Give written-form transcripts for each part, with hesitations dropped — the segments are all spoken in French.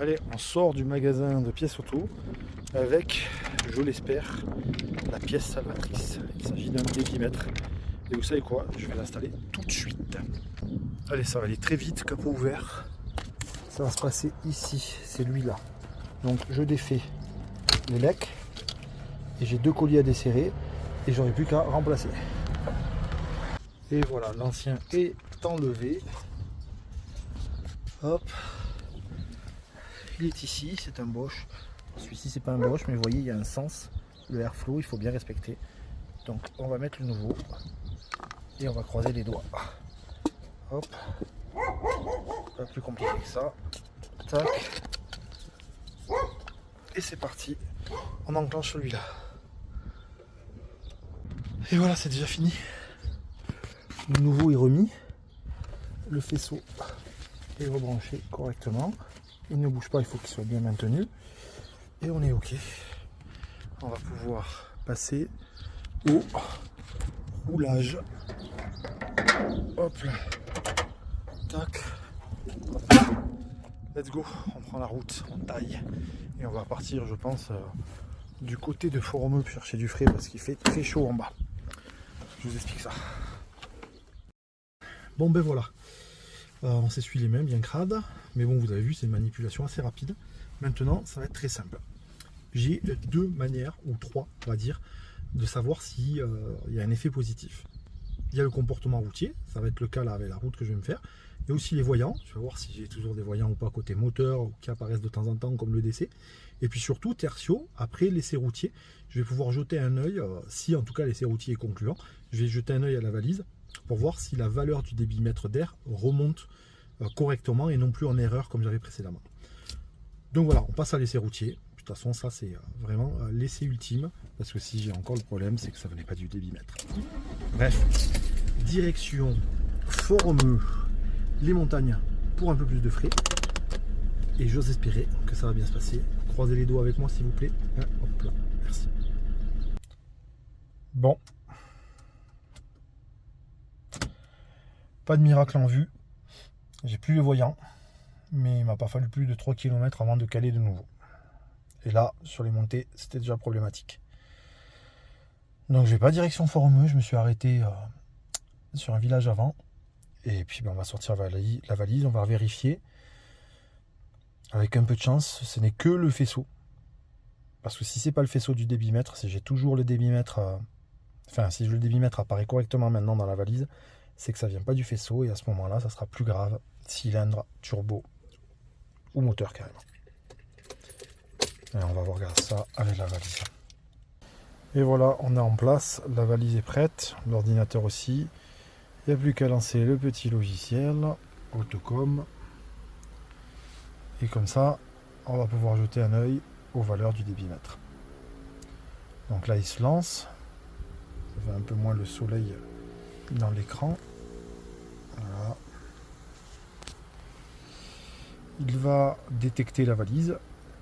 Allez, on sort du magasin de pièces auto avec, je l'espère, la pièce salvatrice. Il s'agit d'un débitmètre. Et vous savez quoi? Je vais l'installer tout de suite. Allez, ça va aller très vite, capot ouvert. Ça va se passer ici, c'est lui-là. Donc je défais les lecs et j'ai deux colliers à desserrer et j'aurai plus qu'à remplacer. Et voilà, l'ancien est enlevé. Hop. Il est ici, c'est un Bosch. Celui-ci c'est pas un Bosch, mais vous voyez il y a un sens. Le airflow, il faut bien respecter. Donc on va mettre le nouveau et on va croiser les doigts. Hop. Pas plus compliqué que ça. Tac. Et c'est parti. On enclenche celui-là. Et voilà, c'est déjà fini. Le nouveau est remis. Le faisceau est rebranché correctement. Il ne bouge pas, il faut qu'il soit bien maintenu. Et on est OK. On va pouvoir passer au roulage. Hop là. Tac. Let's go. On prend la route, on taille. Et on va partir, je pense, du côté de Foromeux pour chercher du frais parce qu'il fait très chaud en bas. Je vous explique ça. Bon ben voilà. On s'essuie les mains bien crades. Mais bon, vous avez vu, c'est une manipulation assez rapide. Maintenant, ça va être très simple. J'ai deux manières, ou trois, on va dire, de savoir s'il y a un effet positif. Il y a le comportement routier, ça va être le cas là avec la route que je vais me faire. Il y a aussi les voyants, je vais voir si j'ai toujours des voyants ou pas côté moteur, ou qui apparaissent de temps en temps comme le DC. Et puis surtout, tertio, après l'essai routier, je vais pouvoir jeter un œil, si en tout cas l'essai routier est concluant, je vais jeter un œil à la valise pour voir si la valeur du débitmètre d'air remonte correctement et non plus en erreur comme j'avais précédemment. Donc voilà, on passe à l'essai routier. De toute façon, ça c'est vraiment l'essai ultime, parce que si j'ai encore le problème, c'est que ça venait pas du débitmètre. Bref, direction Foromeux, les montagnes pour un peu plus de frais. Et j'ose espérer que ça va bien se passer. Croisez les doigts avec moi s'il vous plaît. Hop là, merci. Bon. Pas de miracle en vue. J'ai plus les voyants. Mais il m'a pas fallu plus de 3 km avant de caler de nouveau. Et là, sur les montées, c'était déjà problématique. Donc je vais pas direction Foromeux, je me suis arrêté sur un village avant. Et puis ben, on va sortir la valise, on va vérifier. Avec un peu de chance, ce n'est que le faisceau. Parce que si c'est pas le faisceau du débitmètre, si j'ai toujours le débitmètre, enfin si le débitmètre apparaît correctement maintenant dans la valise, c'est que ça vient pas du faisceau et à ce moment-là, ça sera plus grave. Cylindre, turbo ou moteur carrément. Et on va regarder ça avec la valise. Et voilà, on est en place, la valise est prête, l'ordinateur aussi. Il n'y a plus qu'à lancer le petit logiciel, Autocom. Et comme ça, on va pouvoir jeter un œil aux valeurs du débitmètre. Donc là, il se lance. Ça fait un peu moins le soleil dans l'écran. Voilà. Il va détecter la valise.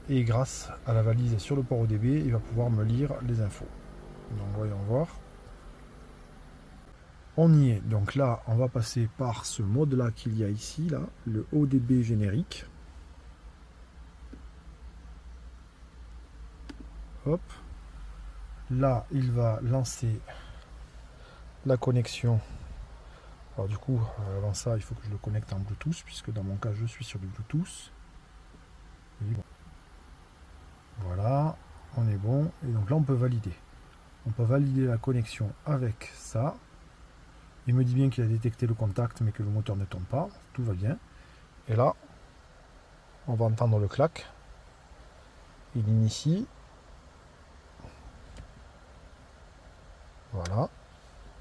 Et grâce à la valise sur le port ODB, il va pouvoir me lire les infos. Donc voyons voir. On y est. Donc là, on va passer par ce mode-là qu'il y a ici, là, le ODB générique. Hop. Là, il va lancer la connexion. Alors du coup, avant ça, il faut que je le connecte en Bluetooth, puisque dans mon cas, je suis sur du Bluetooth. Et bon. Voilà, on est bon. Et donc là, on peut valider. On peut valider la connexion avec ça. Il me dit bien qu'il a détecté le contact, mais que le moteur ne tourne pas. Tout va bien. Et là, on va entendre le clac. Il initie. Voilà.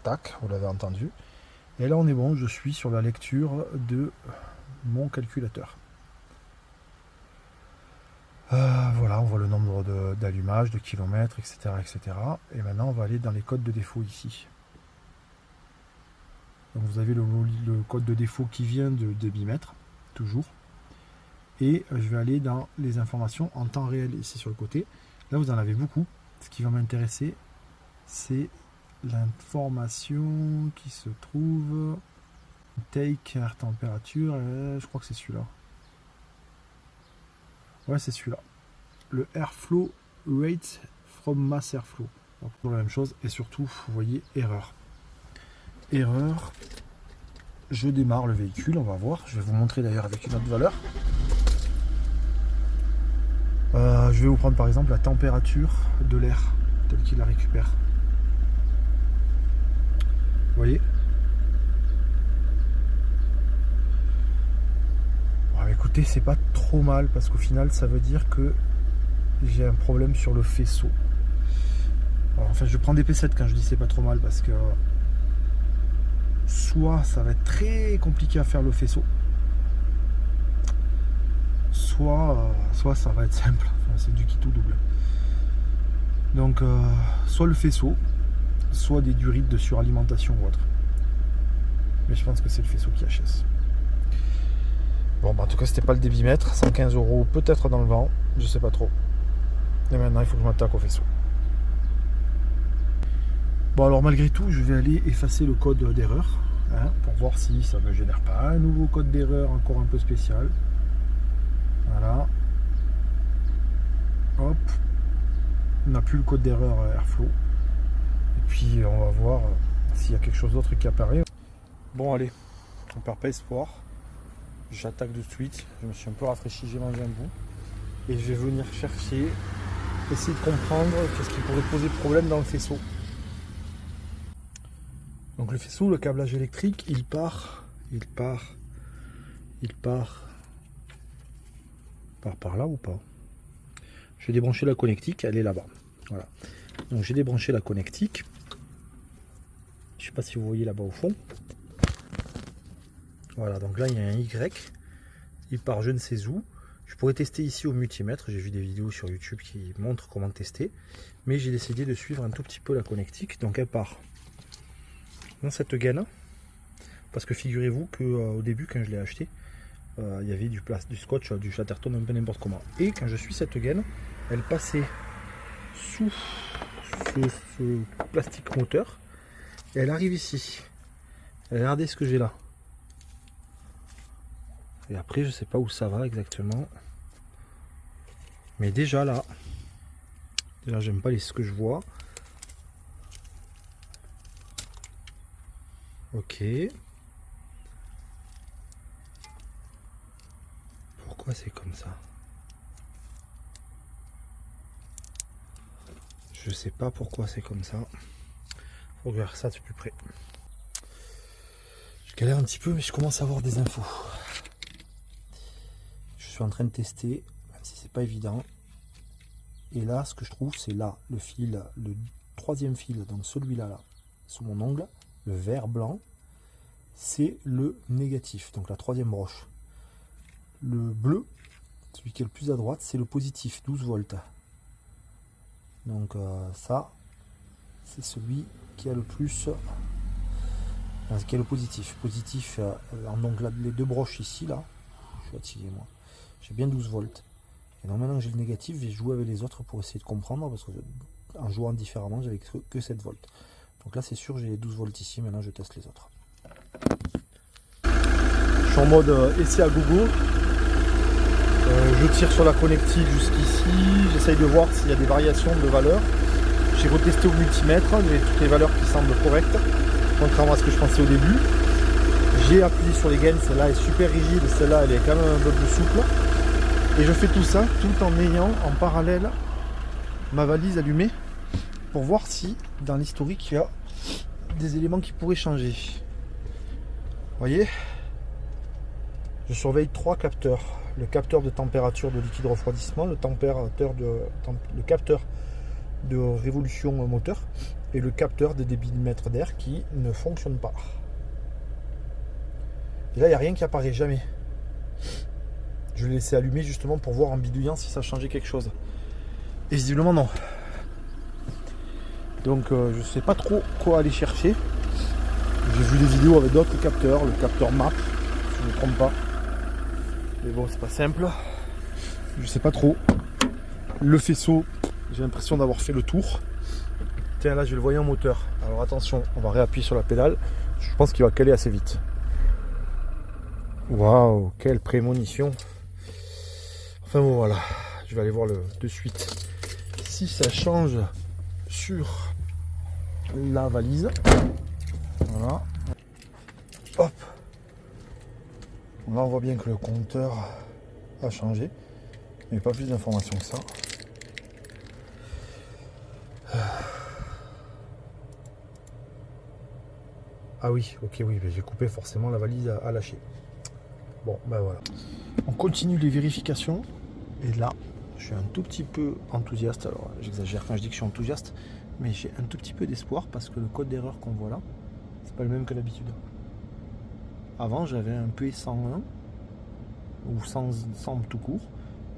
Tac, vous l'avez entendu. Et là, on est bon. Je suis sur la lecture de mon calculateur. Voilà, on voit le nombre d'allumages, de kilomètres, etc., etc. Et maintenant, on va aller dans les codes de défaut ici. Donc vous avez le code de défaut qui vient de débitmètre, toujours. Et je vais aller dans les informations en temps réel ici sur le côté. Là, vous en avez beaucoup. Ce qui va m'intéresser, c'est l'information qui se trouve take, air température, je crois que c'est celui-là. Ouais, c'est celui-là. Le Airflow Rate from Mass Airflow. Donc, pour la même chose. Et surtout, vous voyez, erreur. Erreur. Je démarre le véhicule, on va voir. Je vais vous montrer d'ailleurs avec une autre valeur. Je vais vous prendre par exemple la température de l'air telle qu'il la récupère. Vous voyez? Bon, écoutez, c'est pas trop mal parce qu'au final, ça veut dire que j'ai un problème sur le faisceau. Alors, en fait, je prends des P7 quand je dis c'est pas trop mal parce que soit ça va être très compliqué à faire le faisceau, soit ça va être simple. Enfin, c'est du kit ou double. Donc, soit le faisceau, soit des durites de suralimentation ou autre. Mais je pense que c'est le faisceau qui HS. Bon, bah, en tout cas, c'était pas le débitmètre. 115 € peut-être dans le vent, je sais pas trop. Et maintenant, il faut que je m'attaque au faisceau. Bon, alors malgré tout, je vais aller effacer le code d'erreur pour voir si ça ne me génère pas un nouveau code d'erreur encore un peu spécial. Voilà. Hop. On n'a plus le code d'erreur Airflow. Et puis, on va voir s'il y a quelque chose d'autre qui apparaît. Bon, allez, on perd pas espoir. J'attaque de suite. Je me suis un peu rafraîchi, j'ai mangé un bout. Et je vais venir chercher, essayer de comprendre qu'est-ce qui pourrait poser problème dans le faisceau. Donc le faisceau, le câblage électrique, il part par là ou pas? Je vais débrancher la connectique, elle est là-bas. Voilà. Donc j'ai débranché la connectique. Je ne sais pas si vous voyez là-bas au fond. Voilà, donc là il y a un Y. Il part je ne sais où. Je pourrais tester ici au multimètre. J'ai vu des vidéos sur YouTube qui montrent comment tester. Mais j'ai décidé de suivre un tout petit peu la connectique. Donc elle part dans cette gaine. Parce que figurez-vous qu'au début, quand je l'ai acheté, il y avait du scotch, du Chatterton, un peu n'importe comment. Et quand je suis cette gaine, elle passait sous ce plastique moteur. Et elle arrive ici. Et regardez ce que j'ai là. Et après, je sais pas où ça va exactement. Mais déjà là, j'aime pas ce que je vois. Ok. Pourquoi c'est comme ça? Je sais pas pourquoi c'est comme ça. Faut regarder ça de plus près. Je galère un petit peu, mais je commence à avoir des infos. Je suis en train de tester, même si c'est pas évident. Et là, ce que je trouve, c'est là, le fil, le troisième fil, donc celui-là, là, sous mon ongle, le vert blanc, c'est le négatif, donc la troisième broche. Le bleu, celui qui est le plus à droite, c'est le positif, 12 volts. Donc ça, c'est celui qui a le plus, qui est le positif. Positif, donc là, les deux broches ici, là, je suis fatigué moi, j'ai bien 12 volts. Et donc maintenant que j'ai le négatif, je vais jouer avec les autres pour essayer de comprendre, parce que en jouant différemment, j'avais que 7 volts. Donc là c'est sûr, j'ai 12 volts ici, maintenant je teste les autres. Je suis en mode essai à gogo. Je tire sur la connectique jusqu'ici, j'essaye de voir s'il y a des variations de valeurs. J'ai retesté au multimètre, j'ai toutes les valeurs qui semblent correctes, contrairement à ce que je pensais au début. J'ai appuyé sur les gaines, celle-là est super rigide, celle-là elle est quand même un peu plus souple. Et je fais tout ça tout en ayant en parallèle ma valise allumée pour voir si dans l'historique il y a des éléments qui pourraient changer. Vous voyez, je surveille 3 capteurs. Le capteur de température de liquide refroidissement, le capteur de révolution moteur et le capteur des débitmètres d'air qui ne fonctionne pas. Et là, il n'y a rien qui apparaît, jamais. Je l'ai laissé allumer justement pour voir en bidouillant si ça changeait quelque chose. Et visiblement non. Donc je ne sais pas trop quoi aller chercher. J'ai vu des vidéos avec d'autres capteurs, le capteur MAP, si je ne me trompe pas. Mais bon, c'est pas simple. Je sais pas trop. Le faisceau, j'ai l'impression d'avoir fait le tour. Tiens, là, je le voyais en moteur. Alors attention, on va réappuyer sur la pédale. Je pense qu'il va caler assez vite. Waouh, quelle prémonition. Enfin bon, voilà, je vais aller voir de suite si ça change sur la valise. Voilà. Hop. Là on voit bien que le compteur a changé, mais pas plus d'informations que ça. Ah oui, ok, oui, j'ai coupé forcément, la valise a lâché. Bon, ben voilà. On continue les vérifications. Et là, je suis un tout petit peu enthousiaste. Alors, j'exagère quand je dis que je suis enthousiaste, mais j'ai un tout petit peu d'espoir parce que le code d'erreur qu'on voit là, c'est pas le même que d'habitude. Avant, j'avais un P101 ou 100 tout court.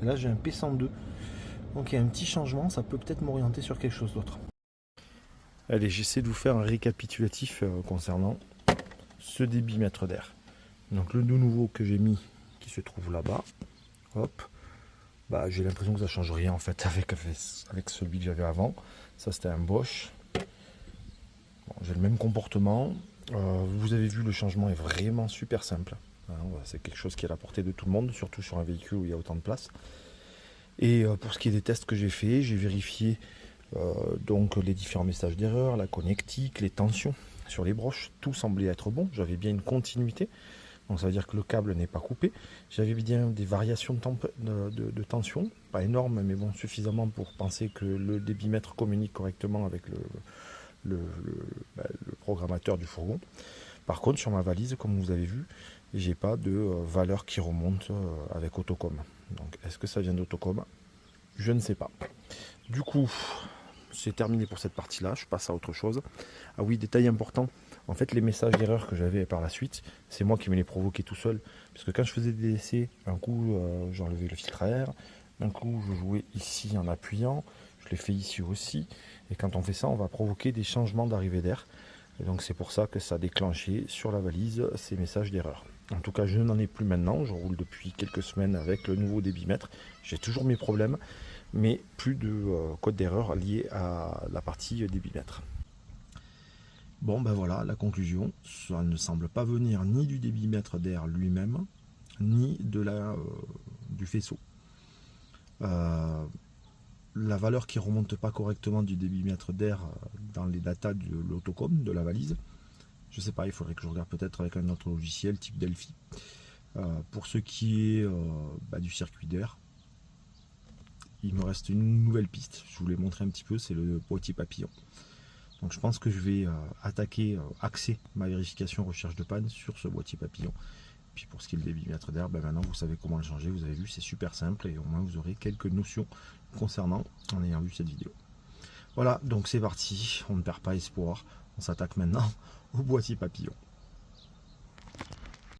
Et là, j'ai un P102. Donc, il y a un petit changement. Ça peut peut-être m'orienter sur quelque chose d'autre. Allez, j'essaie de vous faire un récapitulatif concernant ce débitmètre d'air. Donc, le nouveau que j'ai mis qui se trouve là-bas. Hop. Bah, j'ai l'impression que ça change rien en fait avec celui que j'avais avant. Ça c'était un Bosch. Bon, j'ai le même comportement. Vous avez vu, le changement est vraiment super simple. Hein, c'est quelque chose qui est à la portée de tout le monde, surtout sur un véhicule où il y a autant de place. Et pour ce qui est des tests que j'ai fait, j'ai vérifié donc les différents messages d'erreur, la connectique, les tensions sur les broches. Tout semblait être bon. J'avais bien une continuité. Donc ça veut dire que le câble n'est pas coupé. J'avais bien des variations de tension, pas énormes, mais bon, suffisamment pour penser que le débitmètre communique correctement avec le programmateur du fourgon. Par contre, sur ma valise, comme vous avez vu, j'ai pas de valeur qui remonte avec Autocom. Donc est-ce que ça vient d'Autocom? Je ne sais pas. Du coup, c'est terminé pour cette partie-là, je passe à autre chose. Ah oui, détail important, en fait les messages d'erreur que j'avais par la suite, c'est moi qui me les provoquais tout seul. Parce que quand je faisais des essais, un coup j'enlevais le filtre à air, un coup je jouais ici en appuyant, je l'ai fait ici aussi. Et quand on fait ça, on va provoquer des changements d'arrivée d'air. Et donc c'est pour ça que ça a déclenché sur la valise ces messages d'erreur. En tout cas, je n'en ai plus maintenant, je roule depuis quelques semaines avec le nouveau débitmètre. J'ai toujours mes problèmes, mais plus de code d'erreur lié à la partie débitmètre. Bon ben voilà, la conclusion, ça ne semble pas venir ni du débitmètre d'air lui-même, ni de du faisceau. La valeur qui ne remonte pas correctement du débitmètre d'air dans les datas de l'Autocom, de la valise, je ne sais pas, il faudrait que je regarde peut-être avec un autre logiciel type Delphi. Pour ce qui est du circuit d'air, il me reste une nouvelle piste, je vous l'ai montré un petit peu, c'est le boîtier papillon. Donc je pense que je vais axer ma vérification recherche de panne sur ce boîtier papillon. Puis pour ce qui est le débitmètre d'air, maintenant vous savez comment le changer, vous avez vu, c'est super simple et au moins vous aurez quelques notions concernant en ayant vu cette vidéo. Voilà, donc c'est parti, on ne perd pas espoir, on s'attaque maintenant au boîtier papillon.